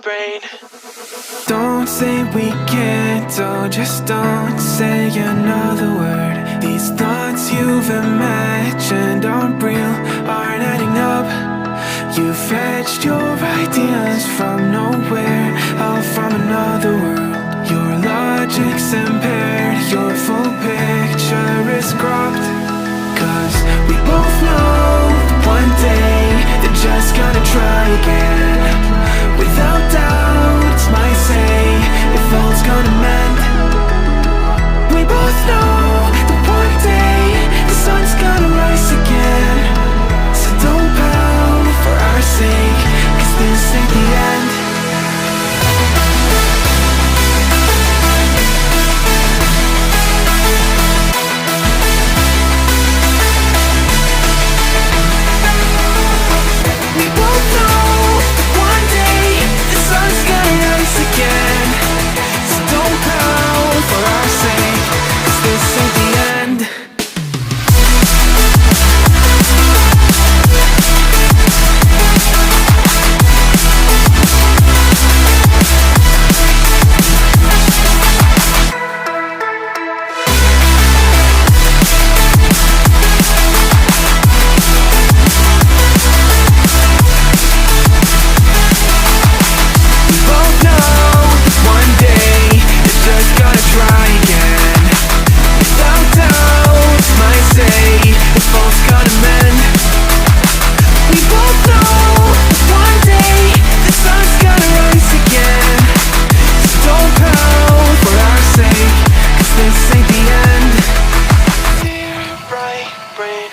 brain. Don't say we can't, oh, just don't say another word. These thoughts you've imagined aren't real, aren't adding up. You fetched your ideas from nowhere, all from another world. Your logic's impaired, your full picture is cropped. Cause we both know that one day they're just gonna try again. Without doubt, it's my say if all's gonna mend. We both know that one day the sun's gonna rise again. So don't pout for our sake, cause this ain't the end. We both know that one day the sun's gonna rise again. So don't pout for our sake, cause this ain't the end. We both know that one day they're just gonna try again. Without doubt, my say if all's gonna mend. We both know that one day the sun's gonna rise again. So don't pout for our sake, cause this ain't the end. Dear right brain.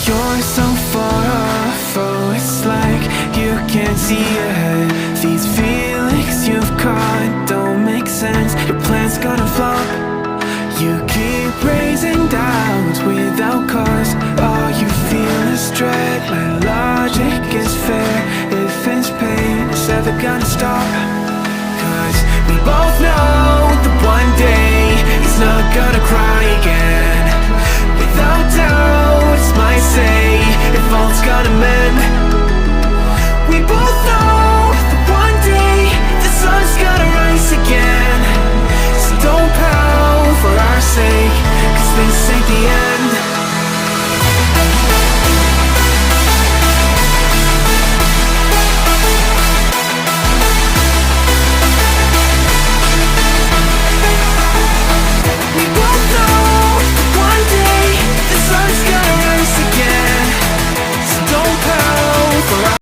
You're so far off, oh, it's like you can't see ahead. These feelings you've caught don't make sense, your plan's gonna flop. You keep raising doubts without cause, all you feel is dread. My logic is fair, if it's pain, it's ever gonna stop. Cause we both know that one day he's not gonna cry again. Without doubt, it's my say if all's gonna mend.